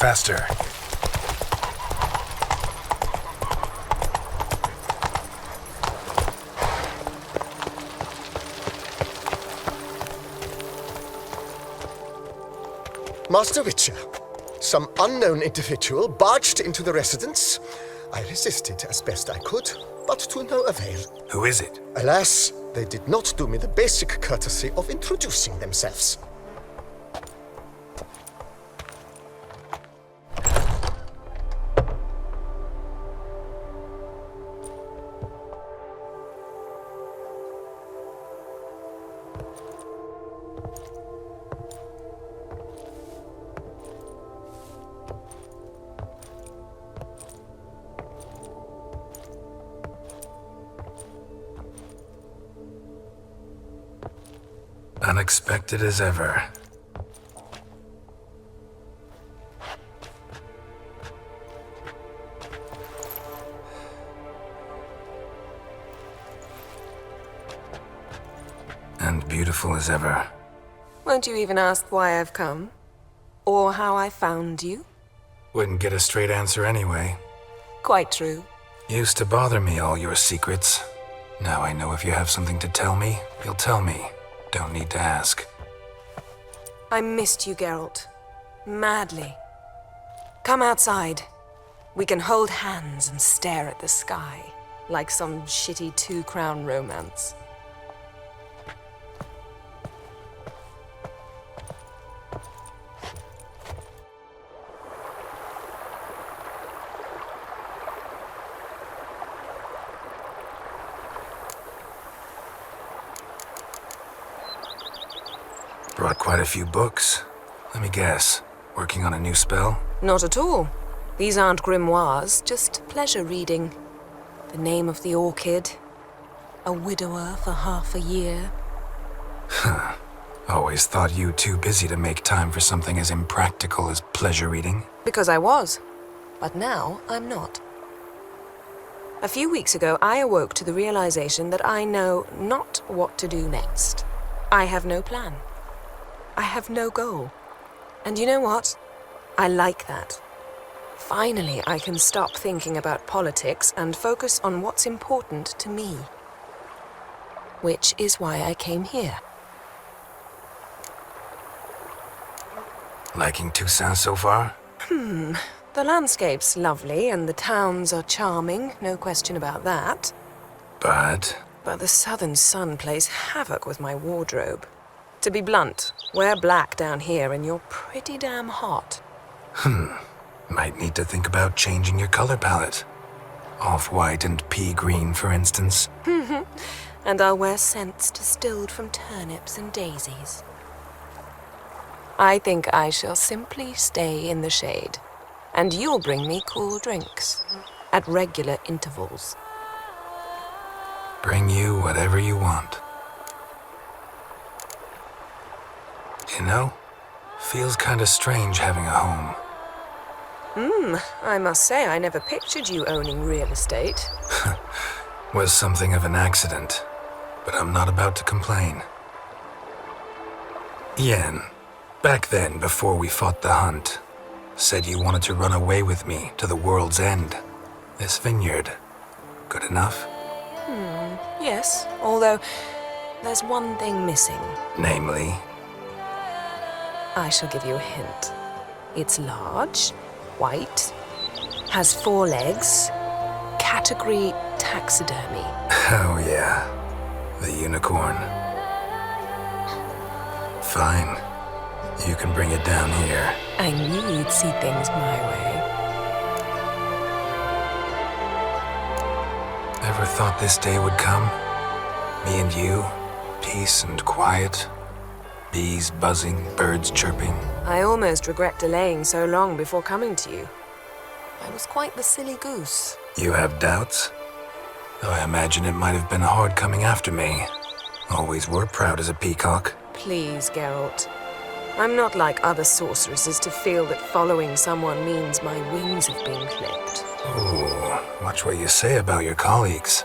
faster. Master Witcher, some unknown individual barged into the residence. I resisted as best I could, but to no avail. Who is it? Alas, they did not do me the basic courtesy of introducing themselves. Unexpected as ever. And beautiful as ever. Won't you even ask why I've come? Or how I found you? Wouldn't get a straight answer anyway. Quite true. Used to bother me, all your secrets. Now I know if you have something to tell me, you'll tell me. Don't need to ask. I missed you, Geralt. Madly. Come outside. We can hold hands and stare at the sky, like some shitty two-crown romance. Brought quite a few books. Let me guess. Working on a new spell? Not at all. These aren't grimoires, just pleasure reading. The Name of the Orchid. A widower for half a year. Huh. Always thought you too busy to make time for something as impractical as pleasure reading. Because I was. But now I'm not. A few weeks ago, I awoke to the realization that I know not what to do next. I have no plan. I have no goal. And you know what? I like that. Finally, I can stop thinking about politics and focus on what's important to me. Which is why I came here. Liking Toussaint so far? The landscape's lovely and the towns are charming, no question about that. But the southern sun plays havoc with my wardrobe. To be blunt, wear black down here and you're pretty damn hot. might need to think about changing your color palette. Off-white and pea green, for instance. And I'll wear scents distilled from turnips and daisies. I think I shall simply stay in the shade. And you'll bring me cool drinks. At regular intervals. Bring you whatever you want. You know, feels kinda strange having a home. I must say I never pictured you owning real estate. Was something of an accident, but I'm not about to complain. Yen, back then before we fought the hunt, said you wanted to run away with me to the world's end. This vineyard, good enough? Yes, although there's one thing missing. Namely? I shall give you a hint. It's large, white, has 4 legs, category taxidermy. Oh yeah, the unicorn. Fine, you can bring it down here. I knew you'd see things my way. Ever thought this day would come? Me and you, peace and quiet. Bees buzzing, birds chirping. I almost regret delaying so long before coming to you. I was quite the silly goose. You have doubts? Though I imagine it might have been hard coming after me. Always were proud as a peacock. Please, Geralt. I'm not like other sorceresses to feel that following someone means my wings have been clipped. Ooh, watch what you say about your colleagues.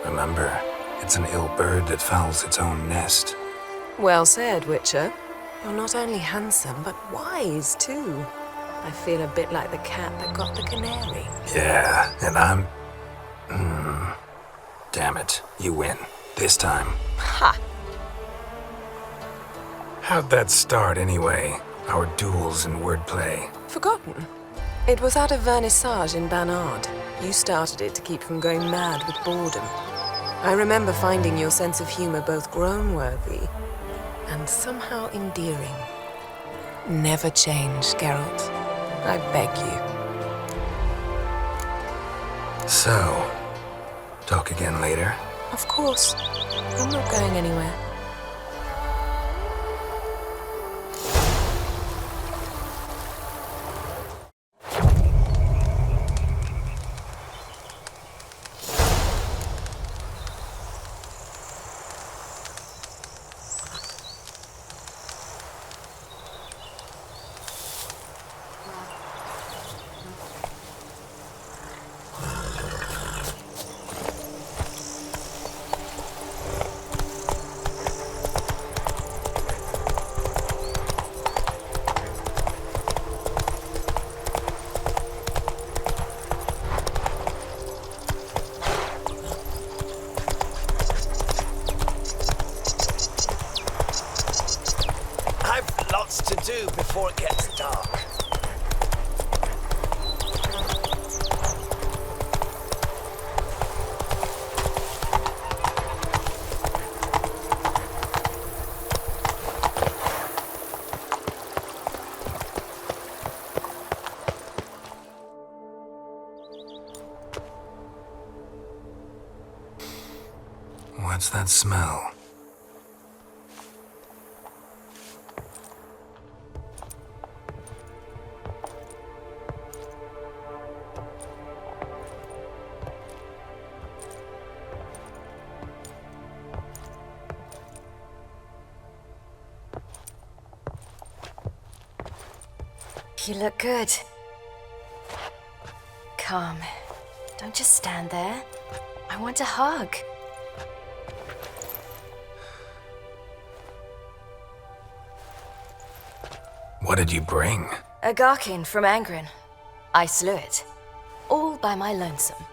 Remember, it's an ill bird that fouls its own nest. Well said, Witcher. You're not only handsome, but wise, too. I feel a bit like the cat that got the canary. Yeah, and I'm... Damn it, you win. This time. Ha! How'd that start anyway? Our duels and wordplay. Forgotten. It was at a vernissage in Barnard. You started it to keep from going mad with boredom. I remember finding your sense of humor both groan-worthy and somehow endearing. Never change, Geralt. I beg you. So, talk again later? Of course. I'm not going anywhere. To do before it gets dark. What's that smell? You look good. Come. Don't just stand there. I want a hug. What did you bring? A Garkin from Angren. I slew it. All by my lonesome.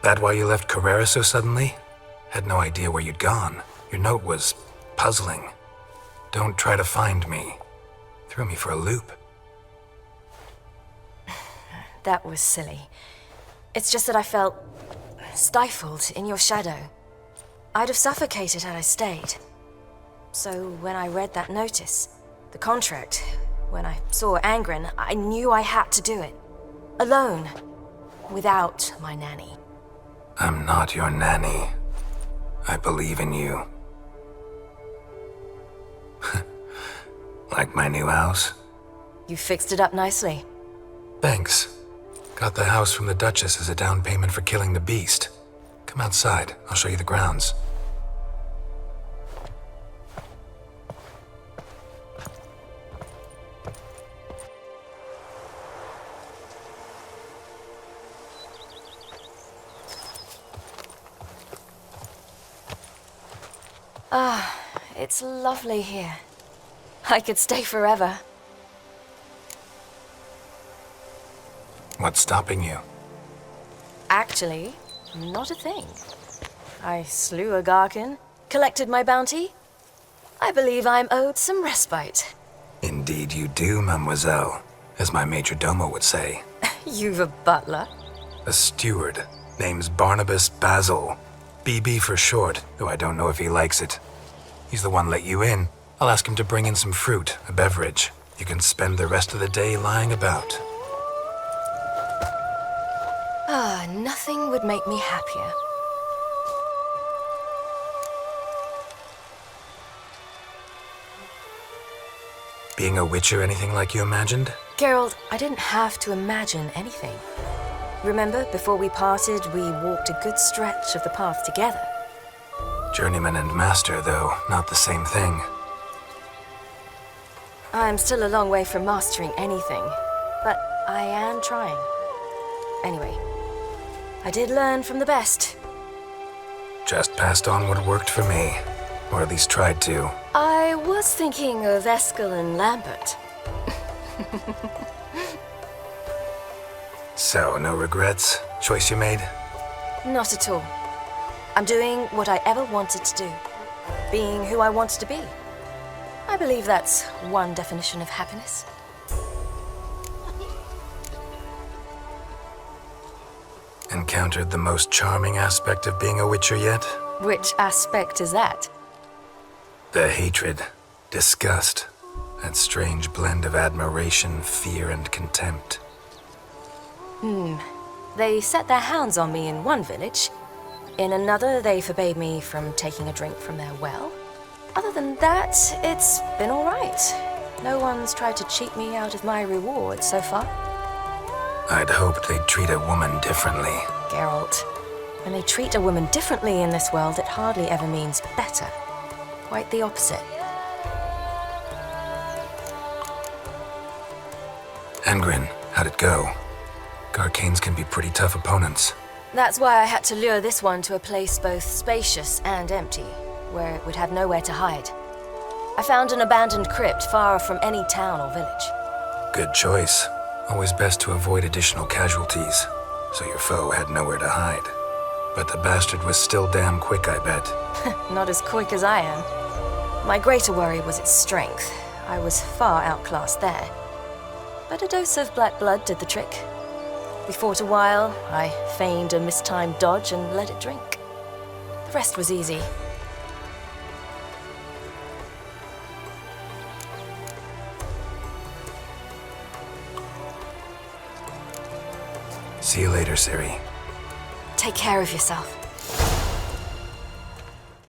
That why you left Carrera so suddenly? Had no idea where you'd gone. Your note was puzzling. Don't try to find me. Threw me for a loop. That was silly. It's just that I felt stifled in your shadow. I'd have suffocated had I stayed. So when I read that notice, the contract, when I saw Angren, I knew I had to do it. Alone. Without my nanny. I'm not your nanny. I believe in you. Like my new house? You fixed it up nicely. Thanks. Got the house from the Duchess as a down payment for killing the beast. Come outside, I'll show you the grounds. It's lovely here. I could stay forever. What's stopping you? Actually, not a thing. I slew a Garkin, collected my bounty. I believe I'm owed some respite. Indeed you do, mademoiselle, as my major domo would say. You've a butler? A steward. Name's Barnabas Basil. BB for short, though I don't know if he likes it. He's the one let you in. I'll ask him to bring in some fruit, a beverage. You can spend the rest of the day lying about. Nothing would make me happier. Being a witch or anything like you imagined? Geralt, I didn't have to imagine anything. Remember, before we parted, we walked a good stretch of the path together. Journeyman and master, though, not the same thing. I'm still a long way from mastering anything, but I am trying. Anyway, I did learn from the best. Just passed on what worked for me, or at least tried to. I was thinking of Eskel and Lambert. So, no regrets? Choice you made? Not at all. I'm doing what I ever wanted to do. Being who I wanted to be. I believe that's one definition of happiness. Encountered the most charming aspect of being a Witcher yet? Which aspect is that? The hatred, disgust, that strange blend of admiration, fear, and contempt. They set their hounds on me in one village. In another, they forbade me from taking a drink from their well. Other than that, it's been all right. No one's tried to cheat me out of my reward so far. I'd hoped they'd treat a woman differently. Geralt, when they treat a woman differently in this world, it hardly ever means better. Quite the opposite. Angrin, how'd it go? Garcanes can be pretty tough opponents. That's why I had to lure this one to a place both spacious and empty, where it would have nowhere to hide. I found an abandoned crypt far from any town or village. Good choice. Always best to avoid additional casualties, so your foe had nowhere to hide. But the bastard was still damn quick, I bet. Not as quick as I am. My greater worry was its strength. I was far outclassed there. But a dose of black blood did the trick. We fought a while, I feigned a mistimed dodge and let it drink. The rest was easy. See you later, Ciri. Take care of yourself.